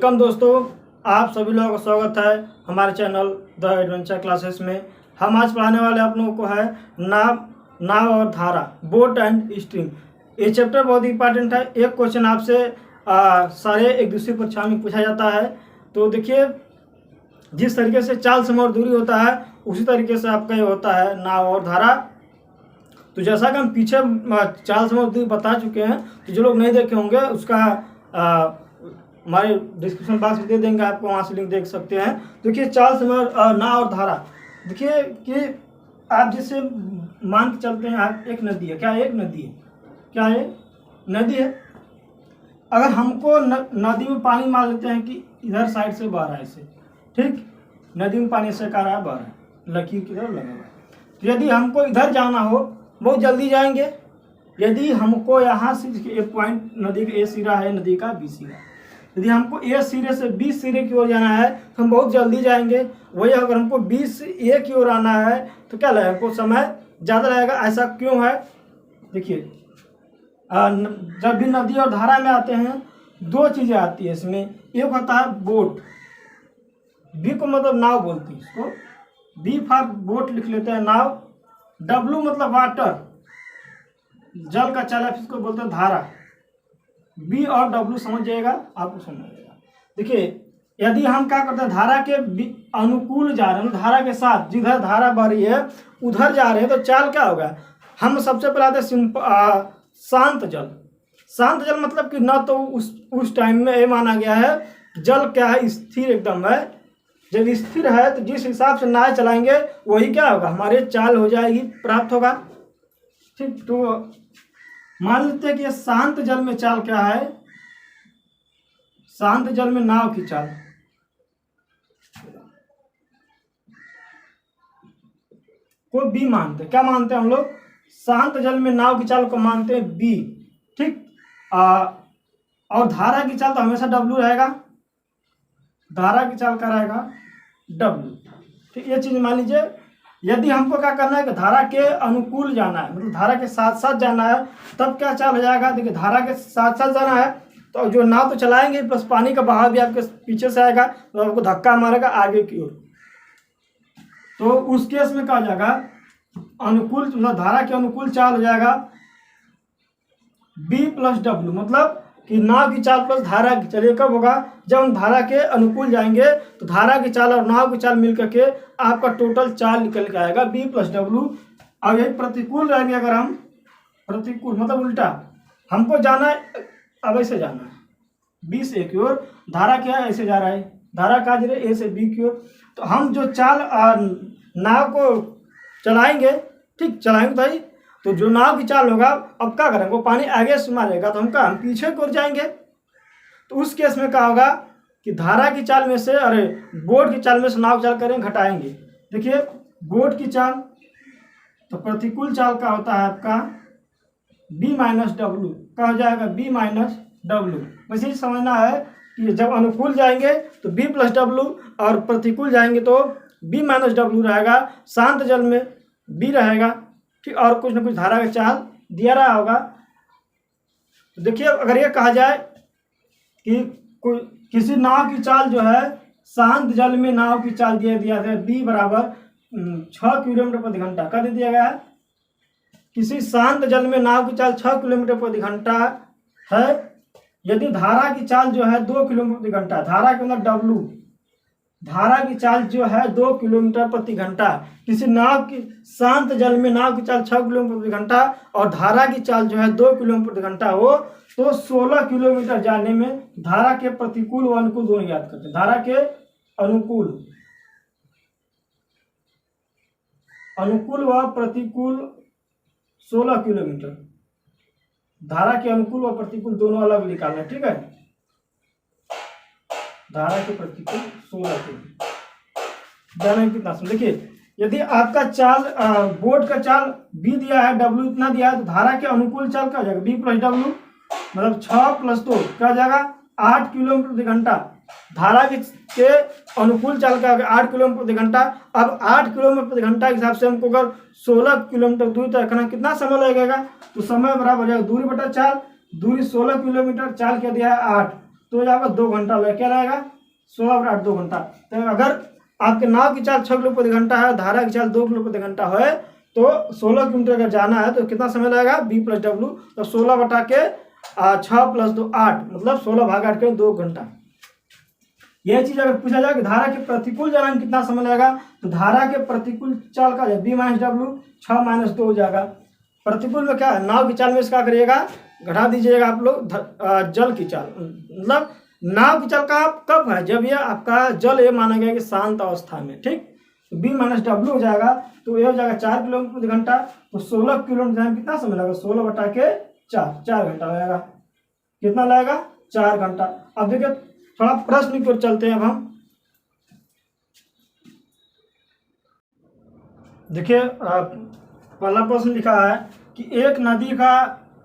Welcome दोस्तों, आप सभी लोगों का स्वागत है हमारे चैनल द एडवेंचर क्लासेस में। हम आज पढ़ाने वाले आप लोगों को है नाव और धारा, बोट एंड स्ट्रीम। ये चैप्टर बहुत इंपॉर्टेंट है। एक क्वेश्चन आपसे सारे एक दूसरी परीक्षा में पूछा जाता है। तो देखिए, जिस तरीके से चाल समय और दूरी होता है उसी तरीके से आपका ये होता है नाव और धारा। तो जैसा कि हम पीछे चाल समय और दूरी बता चुके हैं, तो जो लोग नहीं देखे होंगे उसका हमारे डिस्क्रिप्शन बॉक्स में दे देंगे, आपको वहाँ से लिंक देख सकते हैं। देखिए, चाल समय नाव और धारा, देखिए कि आप जिससे मान के चलते हैं, आप एक नदी है, क्या एक नदी है, क्या है नदी है। अगर हमको नदी में पानी मान लेते हैं कि इधर साइड से बह रहा है इसे, ठीक, नदी में पानी से बह रहा है, लकीर की तरफ लगा हुआ है। तो यदि हमको इधर जाना हो, बहुत जल्दी जाएंगे। यदि हमको यहाँ से ए पॉइंट, नदी का ए सिरा है, नदी का बी सिरा, यदि हमको ए सिरे से बी सिरे की ओर जाना है तो हम बहुत जल्दी जाएंगे। वही अगर हमको बी से ए की ओर आना है तो क्या लगेगा, हमको समय ज़्यादा लगेगा। ऐसा क्यों है? देखिए, जब भी नदी और धारा में आते हैं दो चीज़ें आती है इसमें। एक होता है बोट, बी को मतलब नाव बोलते हैं, इसको बी फॉर बोट लिख लेते हैं, नाव। डब्लू मतलब वाटर, जल का चाल, इसको बोलते हैं धारा। बी और डब्लू समझ जाएगा, आपको समझ आएगा। देखिए, यदि हम क्या करते हैं, धारा के अनुकूल जा रहे हैं, धारा के साथ जिधर धारा बह रही है उधर जा रहे हैं, तो चाल क्या होगा। हम सबसे पहले आते हैं शांत जल। शांत जल मतलब कि न तो उस टाइम में ये माना गया है जल क्या है, स्थिर एकदम है। जब स्थिर है तो जिस हिसाब से नाव चलाएंगे वही क्या होगा, हमारे चाल हो जाएगी, प्राप्त होगा। ठीक, तो मान लेते हैं कि शांत जल में चाल क्या है, शांत जल में नाव की चाल। को बी मानते हैं, क्या मानते हैं हम लोग, शांत जल में नाव की चाल को मानते हैं बी। ठीक, और धारा की चाल तो हमेशा डब्लू रहेगा, धारा की चाल का रहेगा डब्लू। ठीक, ये चीज मान लीजिए। यदि हमको क्या करना है कि धारा के अनुकूल जाना है, मतलब धारा के साथ साथ जाना है, तब क्या चाल हो जाएगा। देखिए, धारा के साथ साथ जाना है तो जो नाव तो चलाएंगे, प्लस पानी का बहाव भी आपके पीछे से आएगा, तो आपको धक्का मारेगा आगे की ओर। तो उस केस में क्या हो जाएगा, अनुकूल, मतलब धारा के अनुकूल चाल हो जाएगा बी प्लस डब्लू, मतलब कि नाव की चाल प्लस धारा की चाल। कब होगा, जब हम धारा के अनुकूल जाएंगे तो धारा की चाल और नाव की चाल मिलकर के आपका टोटल चाल निकल के आएगा बी प्लस डब्लू। अब यही प्रतिकूल रहेंगे, अगर हम प्रतिकूल मतलब उल्टा, हमको जाना है, अब ऐसे जाना है बी से ए की ओर, धारा क्या है, ऐसे जा रहा है, धारा कहाँ जा रही है, ए से बी की ओर। तो हम जो चाल नाव को चलाएंगे, ठीक, चलाएंगे भाई, तो जो नाव की चाल होगा, अब क्या करेंगे, वो पानी आगे से मारेगा तो हम पीछे की ओर जाएंगे। तो उस केस में क्या होगा कि धारा की चाल में से, अरे बोट की चाल में से नाव चाल करेंगे, घटाएंगे। देखिए, बोट की चाल तो प्रतिकूल चाल का होता है आपका बी माइनस डब्लू, क्या हो जाएगा, बी माइनस डब्लू। वैसे ही समझना है कि जब अनुकूल जाएंगे तो बी प्लस डब्लू, और प्रतिकूल जाएंगे तो बी माइनस डब्लू रहेगा। शांत जल में बी रहेगा, ठीक, और कुछ ना कुछ धारा का चाल दिया रहा होगा। तो देखिए, अगर ये कहा जाए कि किसी नाव की चाल जो है, शांत जल में नाव की चाल दिया है बी बराबर 6 किलोमीटर प्रति घंटा, कर दिया गया है। किसी शांत जल में नाव की चाल 6 किलोमीटर प्रति घंटा है। यदि धारा की चाल जो है 2 किलोमीटर प्रति घंटा, धारा के अंदर डब्लू, धारा की चाल जो है 2 किलोमीटर प्रति घंटा, किसी नाव की शांत जल में नाव की चाल 6 किलोमीटर प्रति घंटा और धारा की चाल जो है 2 किलोमीटर प्रति घंटा हो, तो 16 किलोमीटर जाने में धारा के प्रतिकूल व अनुकूल दोनों याद करते हैं। धारा के अनुकूल व प्रतिकूल 16 किलोमीटर, धारा के अनुकूल व प्रतिकूल दोनों अलग निकालना, ठीक है। धारा के प्रतिकूल 16 किलोमीटर जाने कितना समय। देखिए, यदि आपका चाल बोट का चाल बी दिया है, डब्लू इतना दिया है, तो धारा के अनुकूल चाल क्या हो जाएगा, बी प्लस डब्लू, मतलब 6 प्लस 2 क्या हो जाएगा, 8 किलोमीटर प्रति घंटा। धारा के अनुकूल चाल का 8 किलोमीटर प्रति घंटा। अब 8 किलोमीटर प्रति घंटा के हिसाब से हमको अगर 16 किलोमीटर दूरी तय करना, कितना समय लगेगा, तो समय बराबर हो जाएगा दूरी बटा चाल। दूरी 16 किलोमीटर, चाल क्या दिया है 8, तो हो जाएगा 2 घंटा लगेगा। क्या रहेगा 16/8 2 घंटा। तो अगर आपके नाव की चाल 6 किलोमीटर प्रति घंटा है, धारा की चाल 2 किलोमीटर प्रति घंटा है, तो 16 किलोमीटर अगर जाना है तो कितना समय लगेगा B+W। तो 16 बटा के 6 + 2 8, मतलब 16/8 के 2 घंटा। यह चीज अगर पूछा जाए कि धारा के प्रतिकूल जाने में कितना समय लगेगा, तो धारा के प्रतिकूल चाल का B-W 6 - 2 हो जाएगा। प्रतिकूल में क्या है, नाव की चाल में इसका करिएगा घटा दीजिएगा आप लोग जल की चाल, मतलब नाव की चाल का कब है, जब ये आपका जल ये माना गया कि शांत अवस्था में, ठीक। तो B-W हो जाएगा, तो ये हो जाएगा 4 किलोमीटर प्रति घंटा। तो 16 किलोमीटर जाने में कितना समय लगेगा, 16 बटा के 4 घंटा लगेगा। कितना लगेगा 4 घंटा। अब देखिए थोड़ा प्रश्न की ओर चलते हैं। अब हम देखिए पहला प्रश्न लिखा है कि एक नदी का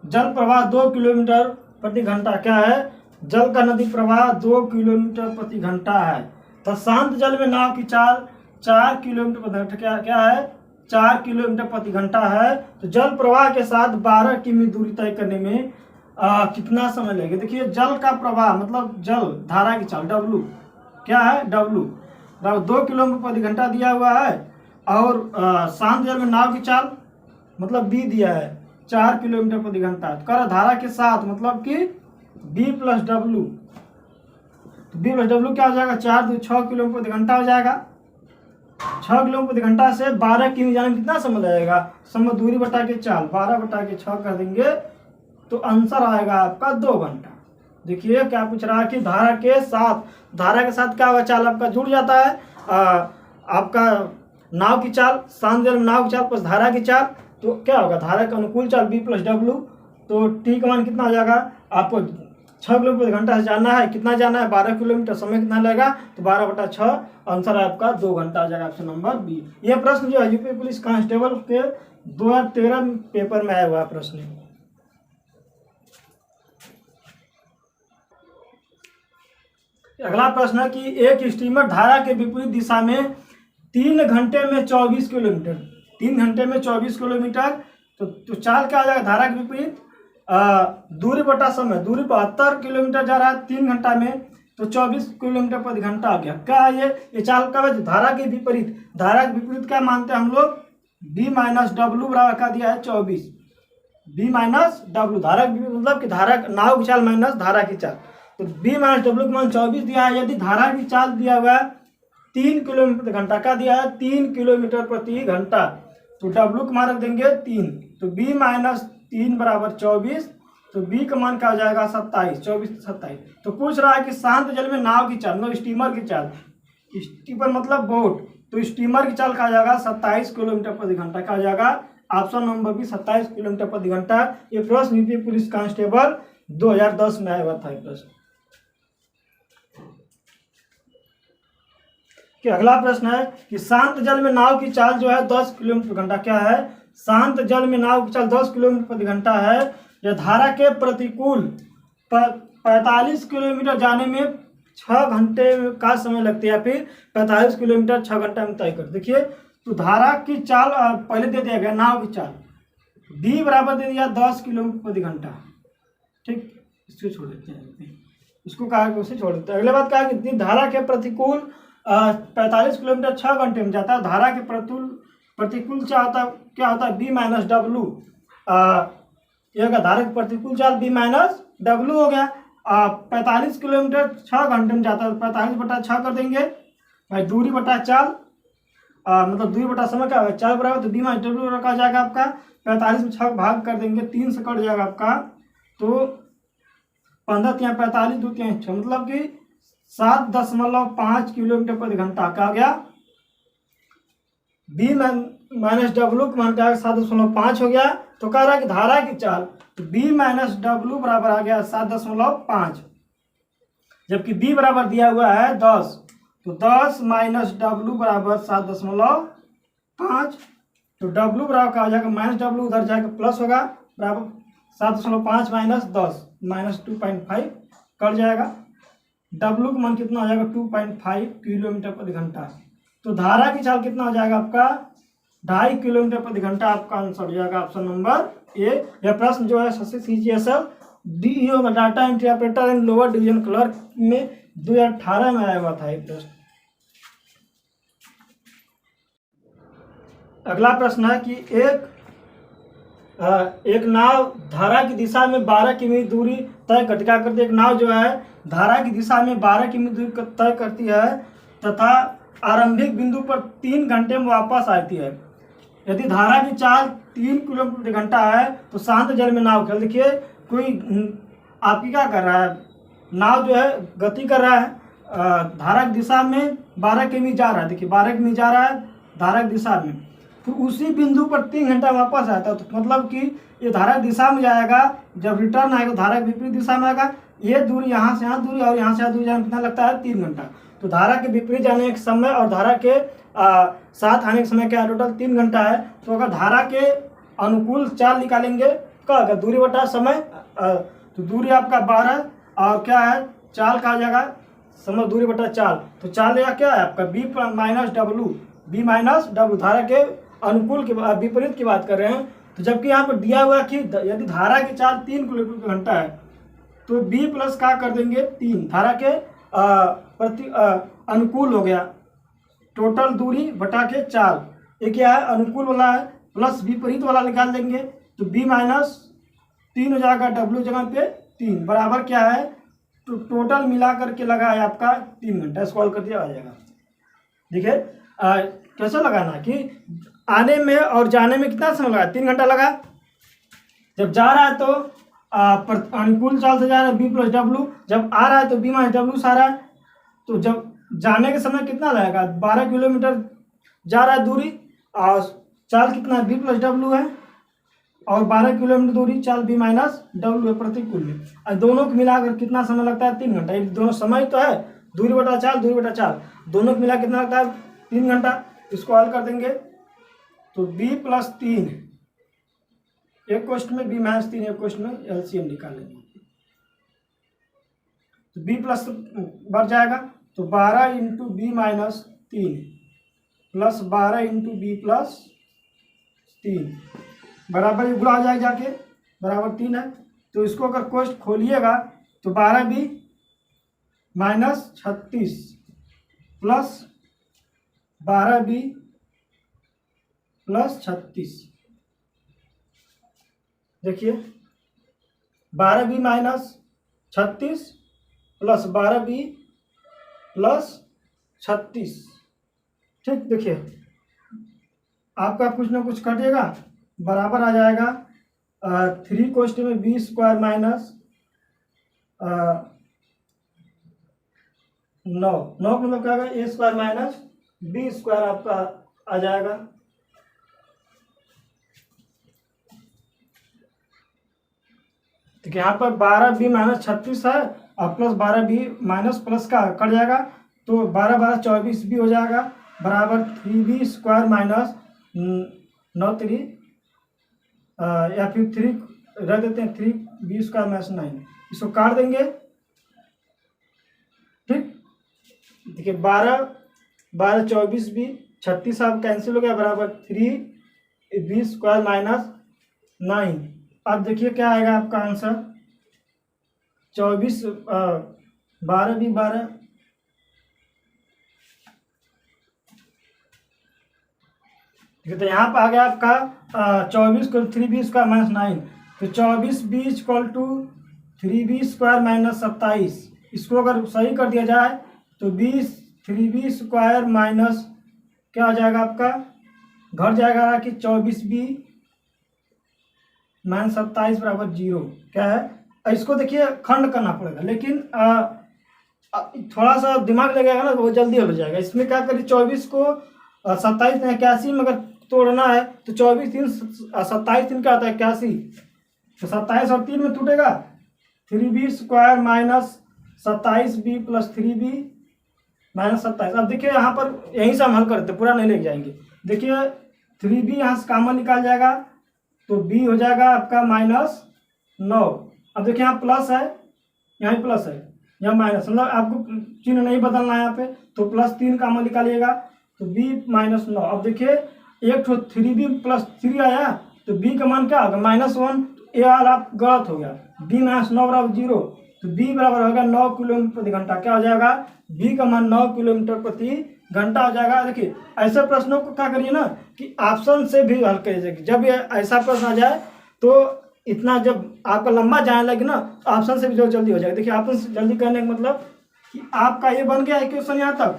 जल प्रवाह 2 किलोमीटर प्रति घंटा क्या है, जल का नदी प्रवाह 2 किलोमीटर प्रति घंटा है। तो शांत जल में नाव की चाल 4 किलोमीटर प्रति घंटा क्या है, 4 किलोमीटर प्रति घंटा है। तो जल प्रवाह के साथ 12 किमी दूरी तय करने में कितना समय लगेगा। देखिए जल का प्रवाह मतलब जल धारा की चाल W क्या है, W 2 किलोमीटर प्रति घंटा दिया हुआ है, और शांत जल में नाव की चाल मतलब B दिया है 4 किलोमीटर प्रति घंटा। कर धारा के साथ मतलब कि B+W, तो B+W क्या हो जाएगा, 4 × 2 = 6 किलोमीटर प्रति घंटा हो जाएगा। 6 किलोमीटर प्रति घंटा से 12 किमी जाने में कितना समय लगेगा, समय दूरी बटा के चाल 12 बटा के 6 कर देंगे, तो आंसर आएगा आपका 2 घंटा। देखिए क्या पूछ रहा है कि धारा के साथ क्या होगा, चाल आपका जुड़ जाता है। आपका नाव की चाल, शांत जल में नाव की चाल प्लस धारा की चाल, तो क्या होगा धारा का अनुकूल चाल B+W। तो T का मान कितना आ जाएगा, आपको 6 किलोमीटर प्रति घंटा से जाना है, कितना जाना है 12 किलोमीटर, समय कितना लगेगा, तो 12 बटा 6, आंसर है आपका 2 घंटा आ जाएगा, ऑप्शन नंबर बी। यह प्रश्न जो है यूपी पुलिस कांस्टेबल के 2013 पेपर में आया हुआ प्रश्न। अगला प्रश्न है कि एक स्टीमर धारा के विपरीत दिशा में 3 घंटे में 24 किलोमीटर, 3 घंटे में 24 किलोमीटर, तो चाल क्या आ जाएगा, धारा के विपरीत दूरी बटा समय, दूरी 72 किलोमीटर जा रहा है 3 घंटा में, तो 24 किलोमीटर प्रति घंटा आ गया। क्या है ये चाल कब है, धारा के विपरीत। धारा के विपरीत क्या मानते हैं हम लोग, B-W बराबर क्या दिया है 24, B-W धारा के विपरीत मतलब कि धारा नाव की चाल माइनस धारा की चाल, तो B-W का मान 24 दिया है। यदि धारा की चाल दिया हुआ है 3 किलोमीटर प्रति घंटा, का दिया है 3 किलोमीटर प्रति घंटा, तो W का मान रख देंगे 3, तो B-3 बराबर 24, तो B का मान क्या हो जाएगा 27, 24 27। तो पूछ रहा है कि शांत जल में नाव की चाल मतलब स्टीमर की चाल, स्टीमर मतलब बोट, तो स्टीमर की चाल कहा जाएगा 27 किलोमीटर प्रति घंटा, कहा जाएगा ऑप्शन नंबर बी 27 किलोमीटर प्रति घंटा। ये प्रश्न यूपी पुलिस कांस्टेबल 2010 में आया हुआ था प्रश्न। कि अगला प्रश्न है कि शांत जल में नाव की चाल जो है 10 किलोमीटर प्रति घंटा क्या है, शांत जल में नाव की चाल 10 किलोमीटर प्रति घंटा है। यह धारा के प्रतिकूल 45 किलोमीटर जाने में 6 घंटे का समय लगता है, या फिर 45 किलोमीटर 6 घंटे में तय कर। देखिए तो धारा की चाल पहले दे दिया गया, नाव की चाल B बराबर दे दिया 10 किलोमीटर प्रति घंटा, ठीक, इसको छोड़ देते हैं, इसको कहा कि उसे छोड़ देते हैं। अगले बात कहा कि धारा के प्रतिकूल 45 किलोमीटर 6 घंटे में जाता है। धारा के प्रतिकूल क्या होता है B-W, यह धारा के प्रतिकूल चाल B-W हो गया। 45 किलोमीटर 6 घंटे में जाता है, 45 बटा 6 कर देंगे भाई, दूरी बटा चाल मतलब दूरी बटा समय क्या होगा 4 बराबर, तो B-W रखा जाएगा आपका 45 में 6 भाग कर देंगे, 3 से कट जाएगा आपका, तो 15 × 45 2 × 6 मतलब कि 7.5 किलोमीटर प्रति घंटा का गया। B-W का मान क्या 7.5 हो गया। तो कह रहा है कि धारा की चाल तो B-W बराबर आ गया 7.5, जबकि B बराबर दिया हुआ है 10, तो 10 - W बराबर 7.5, तो W बराबर का आ जाएगा -W, उधर जाएगा प्लस होगा, बराबर 7.5 - 10 -2.5 कट जाएगा। W का मान कितना हो जाएगा 2.5 किलोमीटर प्रति घंटा। तो धारा की चाल कितना हो जाएगा आपका 2.5 किलोमीटर प्रति घंटा, आपका आंसर हो जाएगा ऑप्शन नंबर ए। यह प्रश्न जो है CGSL डी होगा data entry operator and lower division clerk में 2018 में आया हुआ था ये प्रश्न। अगला प्रश्न है कि एक नाव धारा की दिशा में 12 किमी दूरी तय करती, क्या करती है, एक नाव जो है धारा की दिशा में 12 किमी दूरी तय करती है तथा आरंभिक बिंदु पर 3 घंटे में वापस आती है। यदि धारा की चाल 3 किलोमीटर प्रति घंटा है तो शांत जल में नाव खेल। देखिए कोई आपकी क्या कर रहा है, नाव जो है गति कर रहा है धारा की दिशा में 12 किमी जा रहा है। देखिए 12 किमी जा रहा है धारा की दिशा में, फिर उसी बिंदु पर 3 घंटा वापस आता है। तो मतलब कि ये धारा की दिशा में जाएगा, जब रिटर्न आएगा धारा की विपरीत दिशा में आएगा। ये दूरी यहाँ से यहाँ दूरी और यहाँ से यहाँ दूरी जाने कितना लगता है, 3 घंटा। तो धारा के विपरीत जाने के समय और धारा के साथ आने के समय क्या टोटल 3 घंटा है। तो अगर धारा के अनुकूल चाल निकालेंगे क्या होगा, दूरी बटा समय, तो दूरी आपका 12 और क्या है चाल का आ जाएगा समय दूरी बटा चाल। तो चाल देगा क्या है आपका बी माइनस डब्लू, धारा के अनुकूल के विपरीत की बात कर रहे हैं। तो जबकि यहाँ पर दिया हुआ कि यदि धारा की चाल 3 किलोमीटर प्रति घंटा है तो बी प्लस क्या कर देंगे 3, धारा के प्रति अनुकूल हो गया, टोटल दूरी बटा के चाल। ये क्या है अनुकूल वाला है, प्लस विपरीत वाला निकाल देंगे तो बी माइनस 3 हो जाएगा, डब्ल्यू जगह पे 3 बराबर क्या है, तो टोटल मिला करके लगा है आपका 3 घंटा। सॉल्व कर दिया आ जाएगा। देखिए कैसे लगाना कि आने में और जाने में कितना समय लगा, 3 घंटा लगा। जब जा रहा है तो अनुकूल चाल से जा रहा है बी प्लस डब्ल्यू, जब आ रहा है तो बी माइनस डब्ल्यू से आ रहा है। तो जब जाने के समय कितना लगेगा, 12 किलोमीटर जा रहा है दूरी और चाल कितना बी प्लस डब्ल्यू है, और 12 किलोमीटर दूरी चाल बी माइनस डब्ल्यू है प्रतिकूल में। और दोनों को मिलाकर कितना समय लगता है, 3 घंटा। ये दोनों समय तो है, दूरी बटा चाल, दोनों को मिला कितना लगता है 3 घंटा। इसको हल कर देंगे तो b प्लस 3, एक क्वेश्चन में b माइनस 3, एक क्वेश्चन में एलसीएम निकालेंगे। तो b प्लस बढ़ जाएगा तो 12 into B minus 3 plus 12 into B plus 3 बराबर ये गुणा आ जाएगा जाके बराबर 3 है। तो इसको अगर क्वेश्चन खोलिएगा तो 12b minus 36 plus 12b plus 36। देखिए 12b minus 36 plus 12b plus 36, ठीक। देखिए आपका कुछ ना कुछ कटेगा, बराबर आ जाएगा 3 क्वेश्चन में बी स्क्वायर माइनस 9 का मतलब क्या होगा, ए स्क्वायर माइनस बी स्क्वायर आपका आ जाएगा। तो यहाँ पर 12b माइनस 36 है और प्लस 12b माइनस प्लस का कट जाएगा तो 12 12 24b हो जाएगा बराबर 3b स्क्वायर माइनस 9 3 या फिर 3 रख देते हैं 3b स्क्वायर माइनस 9, इसको काट देंगे, ठीक। देखिए 12 12 24b 36 आप कैंसिल हो गया बराबर 3b स्क्वायर माइनस 9। अब देखिए क्या आएगा आपका आंसर 24 12 भी 12 ठीक है। तो यहाँ पर आ गया आपका 24 को 3b स्क्वायर माइनस 9, तो 24b equal to 3b square minus 27। इसको अगर सही कर दिया जाए तो 3b स्क्वायर माइनस क्या हो जाएगा आपका, घर जाएगा कि 24b माइनस 27 बराबर 0 क्या है। इसको देखिए खंड करना पड़ेगा, लेकिन थोड़ा सा दिमाग लगेगा ना तो वो जल्दी हो जाएगा। इसमें क्या करिए 24 को 27 81 में अगर तोड़ना है तो 24 3 27 3 क्या होता है 81, तो 27 और 3 में टूटेगा 3b square minus 27b plus 3b minus 27। अब देखिए यहाँ पर यहीं से हम हल करते, पूरा नहीं लेके जाएंगे। देखिए 3b यहाँ से कॉमन निकाल जाएगा तो b हो जाएगा आपका माइनस 9। अब देखिए यहाँ प्लस है, यहाँ प्लस है, यहाँ माइनस, मतलब आपको चिन्ह नहीं बदलना है यहाँ पे, तो प्लस 3 कॉमन निकालिएगा तो b माइनस 9। अब देखिए एक तो 3b प्लस 3 आया तो b का मान क्या होगा -1, ये वाला गलत हो गया, b माइनस 9 बराबर 0, तो b बराबर होगा 9 किलोमीटर प्रति घंटा। क्या हो जाएगा, b का मान 9 किलोमीटर प्रति घंटा हो जाएगा। देखिए ऐसे प्रश्नों को क्या करिए ना कि ऑप्शन से भी हल करिए। जब ये ऐसा प्रश्न आ जाए तो इतना जब आपका लंबा जाने लगे ना, ऑप्शन से भी जो जल्दी हो जाएगा। देखिए ऑप्शन से जल्दी करने का मतलब कि आपका ये बन गया है क्वेश्चन, यहाँ तक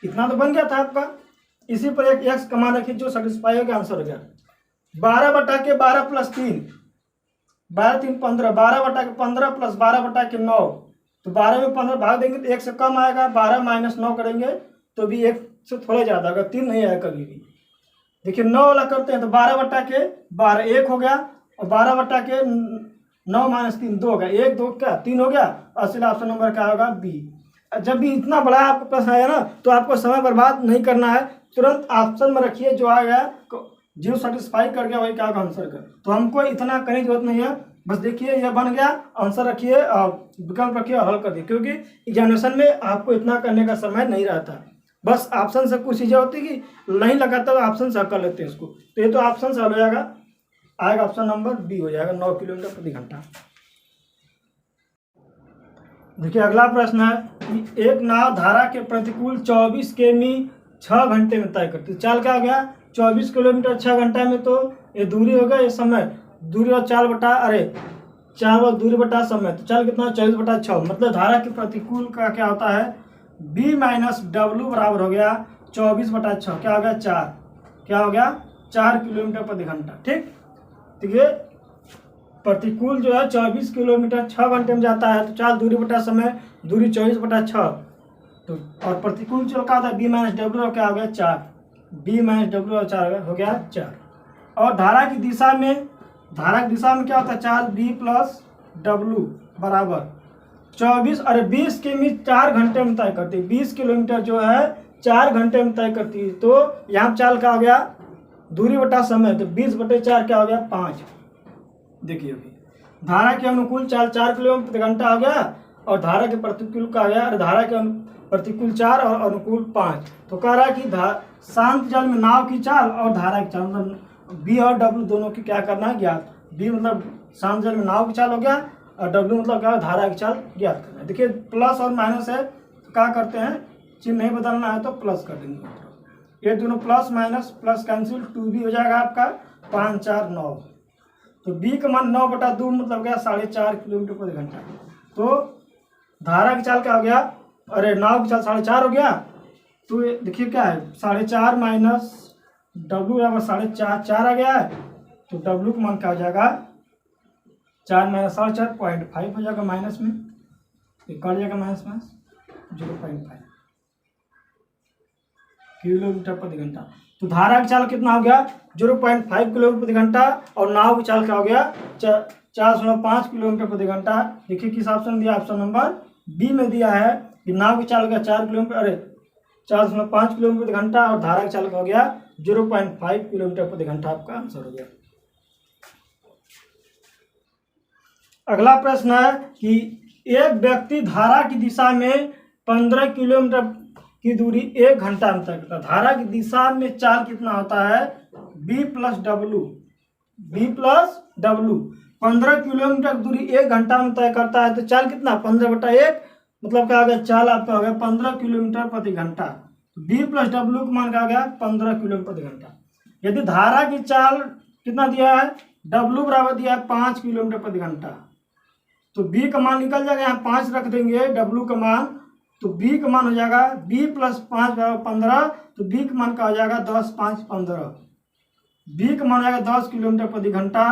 इतना तो बन गया था आपका। इसी पर एक एक्स कमा रखिए जो सेटिस्फाई हो गया, आंसर हो गया 12/12 प्लस 3, 12 3 15, 12/15 प्लस 12/9, तो 12 में 15 भाग देंगे तो 1 से कम आएगा, 12 माइनस 9 करेंगे तो भी 1 से थोड़ा ज़्यादा होगा, 3 नहीं आएगा कभी भी। देखिए 9 वाला करते हैं तो 12/12 1 हो गया, और 12/9 माइनस 3 2 हो गया, 1 2 क्या 3 हो गया। असली ऑप्शन नंबर क्या होगा, बी। जब भी इतना बड़ा आपको प्रश्न आया ना तो आपको समय बर्बाद नहीं करना है, तुरंत ऑप्शन में रखिए, जो आएगा जो सेटिस्फाई कर गया वही क्या होगा आंसर का। तो हमको इतना करने की जरूरत नहीं है, बस देखिए यह बन गया, आंसर रखिए, विकल्प रखिए और हल कर दिए, क्योंकि एग्जामिनेशन में आपको इतना करने का समय नहीं रहता। बस ऑप्शन से कुछ चीज़ें होती कि नहीं लगाता हुआ ऑप्शन से कर लेते हैं इसको, तो ये तो ऑप्शन से हल हो जाएगा, आएगा ऑप्शन नंबर बी हो जाएगा, 9 किलोमीटर प्रति घंटा। देखिए अगला प्रश्न है कि एक नाव धारा के प्रतिकूल 24 किमी 6 घंटे में तय करती है। चाल क्या हो गया, 24 किलोमीटर 6 घंटा में, तो ये दूरी हो गया, ये समय, दूरी और चाल दूरी बटा समय, तो चाल कितना 24/6, मतलब धारा के प्रतिकूल का क्या होता है, b माइनस डब्ल्यू बराबर हो गया 24/6, क्या हो गया 4, क्या हो गया 4 किलोमीटर प्रति घंटा। ठीक, तो ये प्रतिकूल जो है 24 किलोमीटर 6 घंटे में जाता है, तो चाल दूरी बटा समय, दूरी 24/6, तो और प्रतिकूल जो क्या होता है b माइनस डब्ल्यू, क्या हो गया 4, b माइनस डब्ल्यू और 4 हो गया 4। और धारा की दिशा में क्या होता है, चाल b प्लस डब्ल्यू बराबर 24, अरे 20 किमी 4 घंटे में तय करती है, 20 किलोमीटर जो है 4 घंटे में तय करती है, तो यहाँ चाल क्या हो गया, दूरी बटा समय, तो 20/4 क्या हो गया 5। देखिए अभी धारा के अनुकूल चाल 4 किलोमीटर प्रति घंटा हो गया, और धारा के प्रतिकूल का गया, अरे धारा के प्रतिकूल 4 और अनुकूल 5, तो कह रहा है कि शांत जल में नाव की चाल और धारा की चाल, मतलब बी और डब्ल्यू दोनों की क्या करना है, ज्ञात। बी मतलब शांत जल में नाव की चाल हो गया, और डब्ल्यू मतलब क्या है, धारा की चाल ज्ञात करना है। देखिए प्लस और माइनस है, तो क्या करते हैं, चिन्ह नहीं बदलना है तो प्लस कर देंगे, ये दोनों plus minus plus cancel, 2b हो जाएगा आपका 5 4 9, तो b का मान 9/2 मतलब गया 4.5 किलोमीटर प्रति घंटा। तो धारा की चाल क्या हो गया, अरे नाव की चाल 4.5 हो गया, तो देखिए क्या है 4.5 माइनस डब्ल्यू बराबर 4.5 4 आ गया है, तो डब्ल्यू का मान क्या हो जाएगा 4 माइनस 4.5 0.5 हो जाएगा, माइनस में कट जाएगा, माइनस 0.5 किलोमीटर प्रति घंटा। तो धारा की चाल कितना हो गया 0.5 किलोमीटर प्रति घंटा, और नाव की चाल क्या हो गया 4.5 किलोमीटर प्रति घंटा। देखिए किस ऑप्शन दिया, ऑप्शन नंबर बी में दिया है कि नाव की चाल हो गया 4 किलोमीटर, अरे 4.5 किलोमीटर प्रति घंटा, और धारा की चाल का हो गया 0.5 किलोमीटर प्रति घंटा, आपका आंसर हो गया। अगला प्रश्न है कि एक व्यक्ति धारा की दिशा में 15 किलोमीटर की दूरी 1 घंटा में तय करता है। धारा की दिशा में चाल कितना होता है, b प्लस डब्ल्यू, 15 किलोमीटर की दूरी 1 घंटा में तय करता है, तो चाल कितना 15/1, मतलब क्या हो गया, चाल आपका हो गया 15 किलोमीटर प्रति घंटा, b प्लस डब्ल्यू का मान क्या हो गया 15 किलोमीटर प्रति घंटा। यदि धारा की चाल कितना दिया है, w बराबर दिया है 5 किलोमीटर प्रति घंटा, तो b का मान निकल जाएगा, यहाँ 5 रख देंगे w का मान, तो b का मान हो जाएगा b प्लस 5 बराबर 15, तो b का मान का हो जाएगा 10 5 15, b का मान हो जाएगा 10 किलोमीटर प्रति घंटा।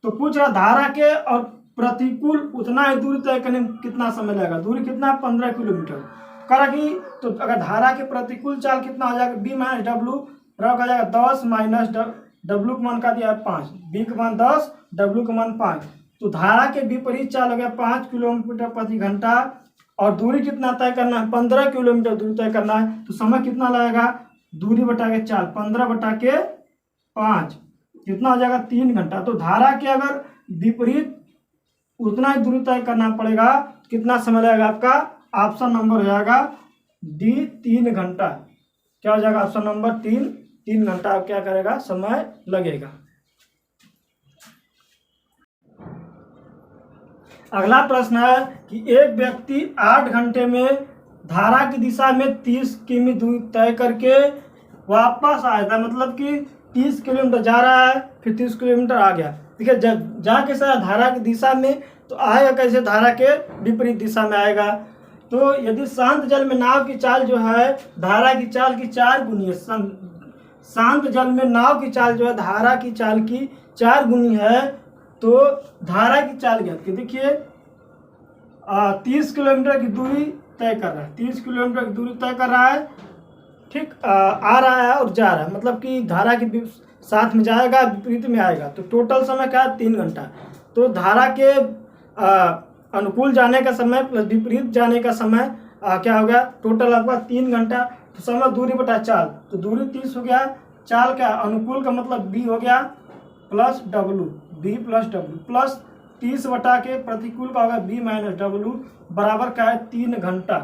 तो पूछ रहा धारा के और प्रतिकूल उतना ही दूरी तय करने में कितना समय लगेगा, दूरी कितना 15 किलोमीटर करा कि, तो अगर धारा के प्रतिकूल चाल कितना हो जाएगा b माइनस डब्ल्यू बराबर हो जाएगा 10 माइनस डब्ल्यू का मान का दिया है 5, b का मान 10 डब्ल्यू का मान 5, तो धारा के विपरीत चाल हो गया 5 किलोमीटर प्रति घंटा, और दूरी कितना तय करना है 15 किलोमीटर दूरी तय करना है, तो समय कितना लगेगा, दूरी बटा के चाल 15/5 कितना हो जाएगा 3 घंटा। तो धारा के अगर विपरीत उतना ही दूरी तय करना पड़ेगा, कितना समय लगेगा आपका, ऑप्शन नंबर हो जाएगा डी 3 घंटा। क्या हो जाएगा ऑप्शन नंबर 3 घंटा क्या करेगा समय लगेगा। अगला प्रश्न है कि एक व्यक्ति 8 घंटे में धारा की दिशा में 30 किमी दूरी तय करके वापस आया था, मतलब कि 30 किलोमीटर जा रहा है फिर 30 किलोमीटर आ गया। ठीक है, जा कैसे धारा की दिशा में, तो आएगा कैसे, धारा के विपरीत दिशा में आएगा। तो यदि शांत जल में नाव की चाल जो है धारा की चाल की 4 गुनी है, शांत जल में नाव की चाल जो है धारा की चाल की 4 गुनी है, तो धारा की चाल क्या है, देखिए 30 किलोमीटर की दूरी तय कर रहा है, 30 किलोमीटर की दूरी तय कर रहा है। ठीक, आ रहा है और जा रहा है, मतलब कि धारा के साथ में जाएगा विपरीत में आएगा। तो टोटल समय क्या है, 3 घंटा। तो धारा के अनुकूल जाने का समय प्लस विपरीत जाने का समय क्या हो गया, टोटल आपका 3 घंटा। तो समय दूरी बटा चाल, तो दूरी 30 हो गया, चाल क्या अनुकूल का मतलब b हो गया plus W, b plus W plus 30 बटा के प्रतिकूल का होगा b माइनस डब्लू बराबर क्या है 3 घंटा।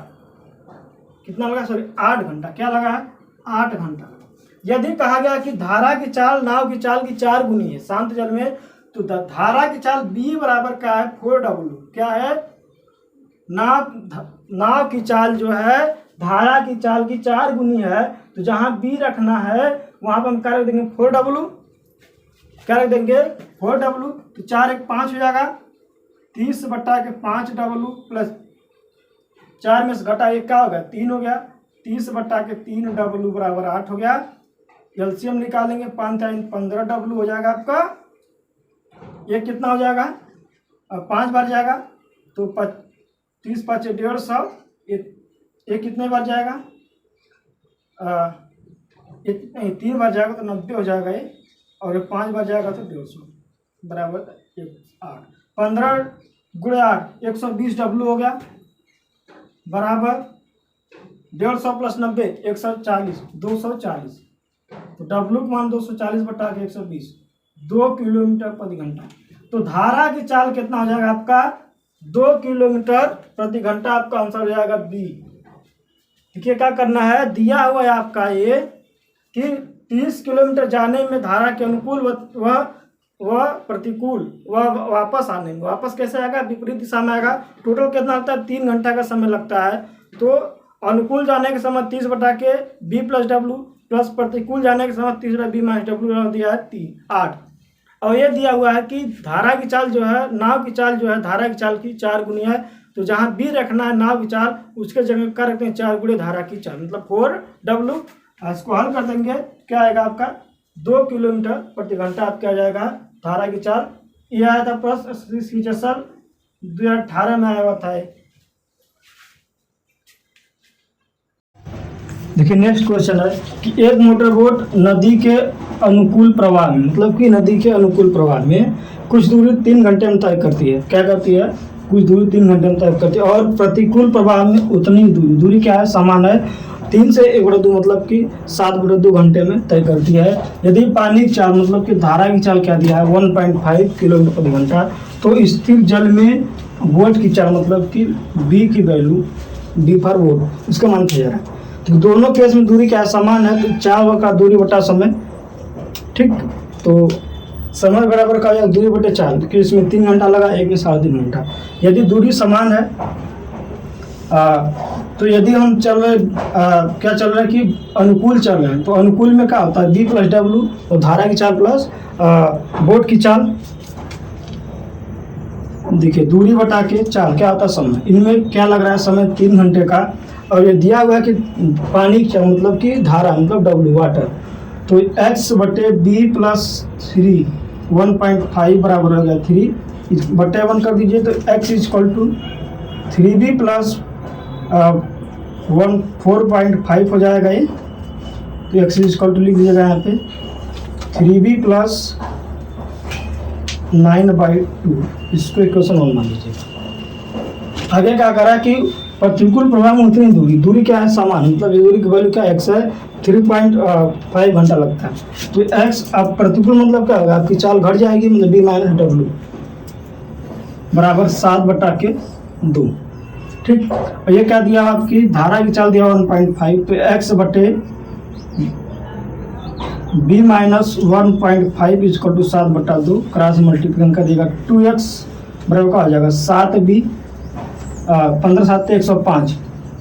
कितना लगा, सॉरी 8 घंटा, क्या लगा है 8 घंटा। यदि कहा गया कि धारा की चाल नाव की चाल की 4 गुनी है शांत जल में, तो धारा की चाल b बराबर क्या है 4W, क्या है नाव की चाल जो है धारा की चाल की 4 गुनी है, तो जहां b रखना है वहां पर हम क्या रख देंगे 4W, क्या रख देंगे 4W। तो 4 1 5 हो जाएगा, 30 बटा के 5W प्लस 4 में से घटा 1 क्या हो गया 3 हो गया, 30 बटा के 3W बराबर 8 हो गया। एलसीएम निकालेंगे 5 टाइम 15W हो जाएगा आपका, ये कितना हो जाएगा 5 बार जाएगा तो 30 5 150, ये कितने बार जाएगा, नहीं 3 बार जाएगा तो 90 हो जाएगा ये, और 5 बार जाएगा तो 150 बराबर 8, 15 गुणे 8 120W हो गया बराबर 150 प्लस 90 140 240, तो W का मान 240 बटा के 120, 2 किलोमीटर प्रति घंटा। तो धारा की चाल कितना हो जाएगा आपका 2 किलोमीटर प्रति घंटा, आपका आंसर हो जाएगा बी। देखिए क्या करना है, दिया हुआ है आपका ये कि 30 किलोमीटर जाने में धारा के अनुकूल वह प्रतिकूल वह वापस आने में, वापस कैसे आएगा विपरीत दिशा में आएगा। टोटल कितना लगता है 3 घंटा का समय लगता है। तो अनुकूल जाने के समय 30 बटा के b प्लस डब्लू प्लस प्रतिकूल जाने के समय 30 बटा b माइनस डब्लू दिया है 8। और ये दिया हुआ है कि धारा की चाल जो है नाव की चाल जो है धारा की चाल की 4 गुनी है, तो जहाँ b रखना है नाव की चाल उसके जगह क्या रखते हैं 4 गुणे धारा की चाल, मतलब 4W। इसको हल कर देंगे क्या आएगा आपका 2 किलोमीटर प्रति घंटा आपका आ जाएगा धारा की चाल। ये आया था प्रश्न सीचेसल 2018 में आया हुआ था। देखिए नेक्स्ट क्वेश्चन है कि एक मोटर बोट नदी के अनुकूल प्रवाह में, मतलब कि नदी के अनुकूल प्रवाह में कुछ दूरी 3 घंटे में तय करती है। क्या करती है, कुछ दूरी 3 घंटे में तय करती है, और प्रतिकूल प्रवाह में उतनी दूरी क्या है समान है 3 से 1/2, मतलब कि 7/2 घंटे में तय करती है। यदि पानी की चाल मतलब कि धारा की चाल क्या दिया है 1.5 किलोमीटर प्रति घंटा, तो स्थिर जल में वोल्ट की चाल मतलब कि बी की वैल्यू डी फॉर वोल्ट, इसका मान किया जा रहा है। तो दोनों केस में दूरी क्या है समान है, तो 4 का दूरी बटा समय। ठीक, तो समय बराबर का हो दूरी बटे 4, क्योंकि इसमें 3 घंटा लगा, एक में 3.5 घंटा। यदि दूरी समान है तो यदि हम चल रहे क्या चल रहा है कि अनुकूल चल रहे हैं, तो अनुकूल में क्या होता है b प्लस डब्लू और धारा की चाल प्लस बोट की चाल। देखिए दूरी बटा के चाल क्या होता है समय, इनमें क्या लग रहा है समय 3 घंटे का। और ये दिया हुआ है कि पानी की मतलब कि धारा मतलब W वाटर, तो x बटे b प्लस 3 1.5 बराबर हो गया 3 बटे 1 कर दीजिए, तो x equal to 3b plus 4.5 हो जाएगा ये, तो x इक्वल टू लिख दीजिएगा यहाँ पे 3b प्लस 9/2, इसको इक्वेशन 1 मान लीजिए। आगे क्या करा कि प्रतिकूल प्रवाह में उतनी दूरी क्या है समान, मतलब दूरी की वैल्यू क्या x है 3.5 घंटा लगता है, तो x अब प्रतिकूल मतलब क्या होगा आपकी चाल घट जाएगी, मतलब b माइनस डब्लू बराबर 7/2। ठीक, और ये क्या दिया आपकी धारा की चाल दिया 1.5, तो x बटे b minus 1.5 equal to 7/2 cross multiplication का देगा 2x बराबर क्या हो जाएगा 7b 15 7 105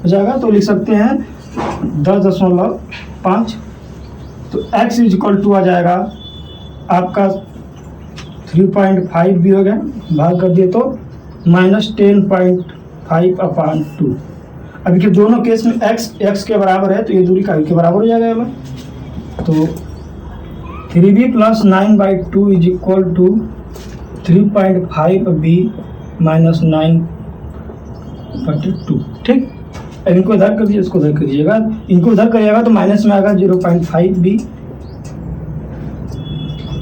हो जाएगा। तो लिख सकते हैं 10.5। तो x इज इक्वल टू आ जाएगा आपका 3.5 भी हो गया, भाग कर दिए तो -10.5/2। अभी के दोनों केस में x के बराबर है तो ये दूरी का के बराबर हो जाएगा हमें। तो 3b + 9/2 is equal to 3.5b - 9/2। ठीक, अब इनको इधर कर दीजिए, इसको इधर करिएगा, इनको इधर करिएगा तो माइनस में आएगा 0.5b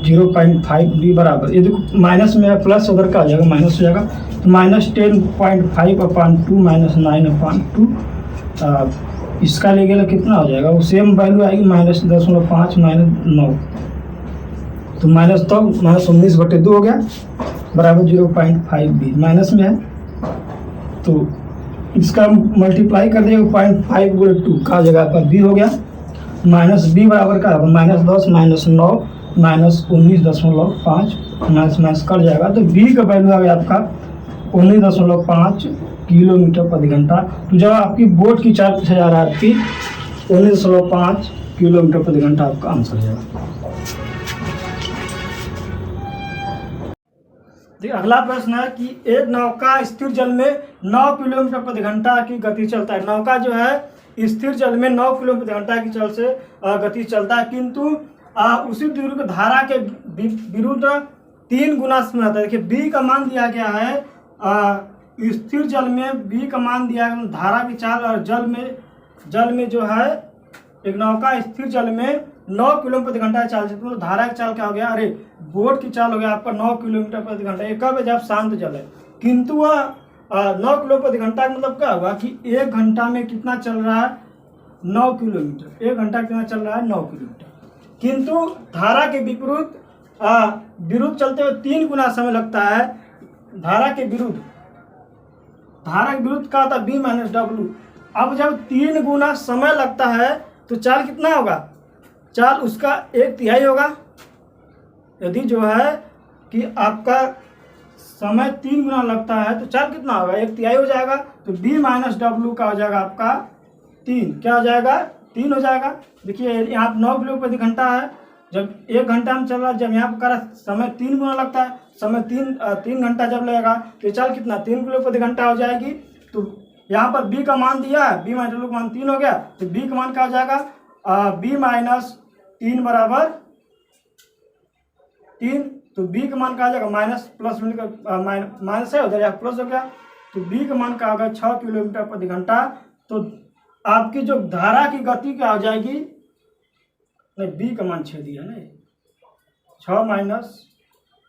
0.5b बराबर, ये देखो माइनस में प्लस उधर का आ जाएगा माइनस हो जाएगा। तो -10.5/2 - 9/2 इसका ले गया कितना हो जाएगा, वो सेम वैल्यू आएगी -10.5 - 9। तो -19/2 हो गया बराबर 0.5b, माइनस में है तो इसका मल्टीप्लाई कर दिएगा 0.5 × 2 का जगह आपका b हो गया। -b बराबर का -10 - 9 -19.5 माइनस कट जाएगा। तो b का वैल्यू आ गया आपका 19.5 किलोमीटर प्रति घंटा। तो जब आपकी बोट की चाल पूछा जा रहा है आपकी 19.5 किलोमीटर प्रति घंटा आपका आंसर हो जाएगा। देखिए अगला प्रश्न है कि एक नौका स्थिर जल में 9 किलोमीटर प्रति घंटा की गति चलता है। नौका जो है स्थिर जल में 9 किलोमीटर प्रति घंटा की चल से गति चलता है, किंतु उसी दूरी को धारा के विरुद्ध 3 गुना समय लगता है। देखिए b का मान दिया गया है, स्थिर जल में b का मान दिया गया धारा की चाल, और जल में जो है एक नौका स्थिर जल में 9 किलोमीटर प्रति घंटा चाल चलती है। तो धारा की चाल क्या हो गया, अरे बोट की चाल हो गया आपका 9 किलोमीटर प्रति घंटा। ये कब है, जब शांत जल है। किंतु वह 9 किलोमीटर प्रति घंटा का मतलब क्या होगा कि 1 घंटा में कितना चल रहा है 9 किलोमीटर, 1 घंटा कितना चल रहा है 9 किलोमीटर। किंतु धारा के विरुद्ध चलते हुए 3 गुना समय लगता है। धारा के विरुद्ध क्या होता है b - w। अब जब 3 गुना समय लगता है तो चाल कितना होगा, चाल उसका 1/3 होगा। यदि जो है कि आपका समय 3 गुना लगता है तो चाल कितना होगा, 1/3 हो जाएगा। तो b - w का हो जाएगा आपका 3, क्या हो जाएगा 3 हो जाएगा। देखिए यहाँ 9 किलोमीटर प्रति घंटा है, जब 1 घंटा में चल रहा है, जब यहाँ पर समय 3 गुना लगता है, समय 3 घंटा जब लगेगा तो चाल कितना 3 किलोमीटर प्रति घंटा हो जाएगी। तो यहाँ पर b का मान दिया है, b - w का मान 3 हो गया। तो b का मान क्या हो जाएगा, b - 3 बराबर 3। तो b का मान क्या हो जाएगा, माइनस प्लस मिलकर माइनस है उधर, प्लस हो गया। तो b का मान क्या होगा 6 किलोमीटर प्रति घंटा। तो आपकी जो धारा की गति क्या हो जाएगी, नहीं b का मान 6 दिया नहीं, 6 माइनस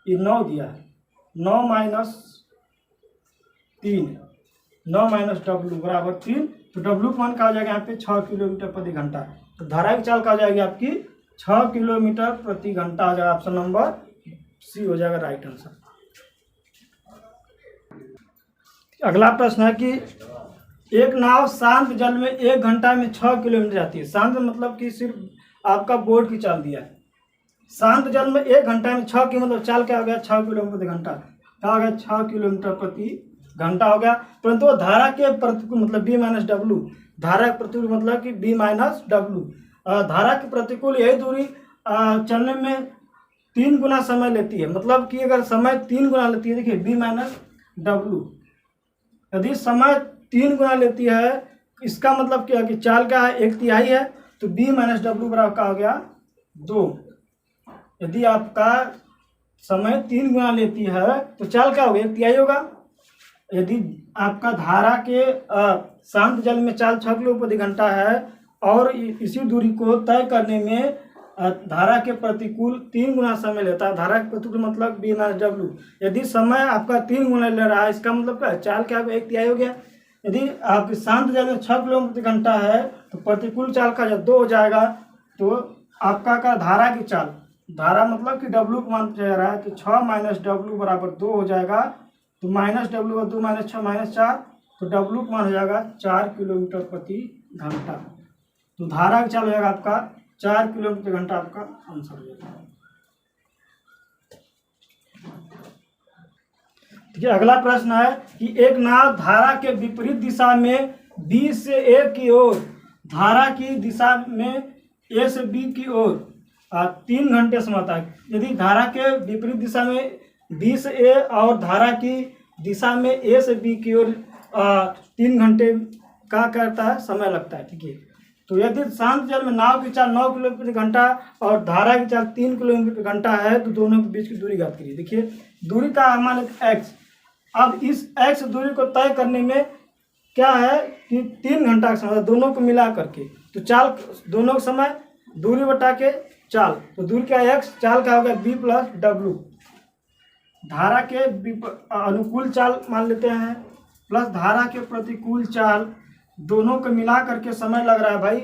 ये 9 दिया है, 9 - 3 9 - w बराबर 3। तो w का मान क्या हो जाएगा यहाँ पे 6 किलोमीटर प्रति घंटा। तो धारा की चाल क्या हो जाएगी आपकी 6 किलोमीटर प्रति घंटा आ जाएगा। ऑप्शन नंबर सी हो जाएगा राइट आंसर। अगला प्रश्न है कि एक नाव शांत जल में 1 घंटा में 6 किलोमीटर जाती है। शांत मतलब कि सिर्फ आपका बोट की चाल दिया है। शांत जल में 1 घंटा में 6 की मतलब चाल क्या हो गया 6 किलोमीटर प्रति घंटा, क्या हो गया 6 किलोमीटर प्रति घंटा हो गया। परंतु धारा के प्रतिकूल मतलब b - w, धारा के प्रतिकूल मतलब कि b - w, धारा के प्रतिकूल यही दूरी चलने में 3 गुना समय लेती है। मतलब कि अगर समय 3 गुना लेती है, देखिए b - w, यदि समय 3 गुना लेती है इसका मतलब क्या है कि चाल क्या है 1/3 है। तो b - w बराबर का हो गया 2। यदि आपका समय 3 गुना लेती है तो चाल क्या होगा 1/3 होगा। यदि आपका धारा के शांत जल में चाल 6 किलोमीटर प्रति घंटा है और इसी दूरी को तय करने में धारा के प्रतिकूल 3 गुना समय लेता है। धारा के प्रतिकूल मतलब b - w, यदि समय आपका 3 गुना ले रहा है इसका मतलब क्या चाल क्या 1/3 हो गया। यदि आपके शांत जल में 6 किलोमीटर प्रति घंटा है तो प्रतिकूल चाल का जब 2 हो जाएगा तो आपका का धारा की चाल, धारा मतलब कि w को मान जा रहा है तो 6 - w बराबर 2 हो जाएगा। तो -w 2 - 6 - 4, तो w का मान हो जाएगा 4 किलोमीटर प्रति घंटा। तो धारा की चाल हो जाएगा आपका 4 किलोमीटर प्रति घंटा, आपका आंसर हो जाएगा। ठीक है। अगला प्रश्न है कि एक नाव धारा के विपरीत दिशा में बी से ए की ओर, धारा की दिशा में ए से बी की ओर 3 घंटे समाता है। यदि धारा के विपरीत दिशा में बी से ए और धारा की दिशा में ए से बी की ओर 3 घंटे का करता है समय लगता है। ठीक है। तो यदि शांत जल में नाव की चाल 9 किलोमीटर घंटा और धारा की चाल 3 किलोमीटर घंटा है तो दोनों के बीच की दूरी ज्ञात करिए। देखिए दूरी का मान एक्स। अब इस एक्स दूरी को तय करने में क्या है कि 3 घंटा का समय दोनों को मिला करके, तो चाल दोनों का समय दूरी बटा के चाल, तो दूरी का एक्स, चाल का होगा बी प्लस डब्ल्यू। धारा के अनुकूल चाल मान लेते हैं प्लस धारा के प्रतिकूल चाल, दोनों को मिला करके समय लग रहा है भाई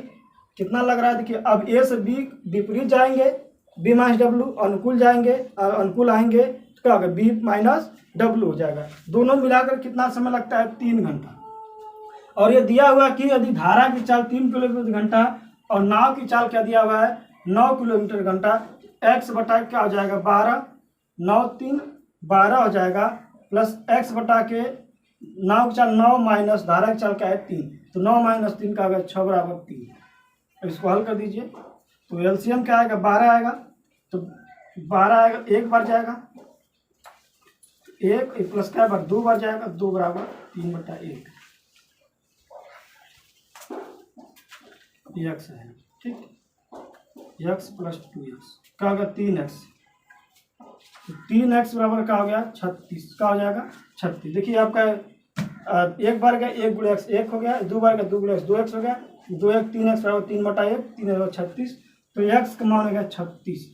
कितना लग रहा है। देखिए अब ए से बी विपरीत जाएंगे, बी माइनस डब्ल्यू, अनुकूल जाएंगे और अनुकूल आएंगे तो क्या होगा बी माइनस डब्ल्यू हो जाएगा। दोनों मिलाकर कितना समय लगता है 3 घंटा। और ये दिया हुआ कि यदि धारा की चाल 3 किलोमीटर घंटा और नाव की चाल क्या दिया हुआ है 9 किलोमीटर घंटा, एक्स बटा क्या हो जाएगा 12, 9 3 12 हो जाएगा, प्लस एक्स बटा के नाव की चाल 9 माइनस धारा की चाल क्या है 3, तो 9 माइनस 3 का होगा 6 बराबर 3। इसको हल कर दीजिए तो एलसीएम क्या आएगा 12 आएगा, तो 12 आएगा, एक बार जाएगा एक प्लस क्या बार 2 बार जाएगा, 2 बराबर 3 बटा 1 एक्स है। ठीक, एक्स प्लस 2x क्या होगा 3x, तो 3x बराबर क्या हो गया 36 का हो जाएगा 36। देखिए आपका एक बार का 1 गुणे x 1 हो गया, 2 बार का 2 गुणे x 2x हो गया, 2 1 3x बराबर 3 बटा 1, 3 बराबर 36, तो x का मान हो गया 36।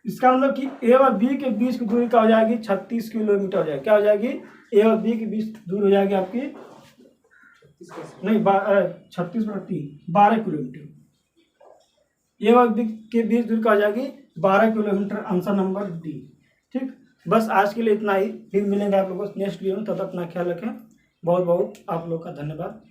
इसका मतलब कि ए और बी के बीच की दूरी क्या हो जाएगी 36 किलोमीटर हो जाएगी। क्या हो जाएगी ए और बी के बीच दूरी हो जाएगी आपकी नहीं 36 बटा 3 12 किलोमीटर। ए और बी के बीच दूरी क्या हो जाएगी 12 किलोमीटर, आंसर नंबर डी। ठीक, बस आज के लिए इतना ही, फिर मिलेंगे आप लोगों को नेक्स्ट वीडियो में। तब तक अपना ख्याल रखें। बहुत बहुत आप लोग का धन्यवाद।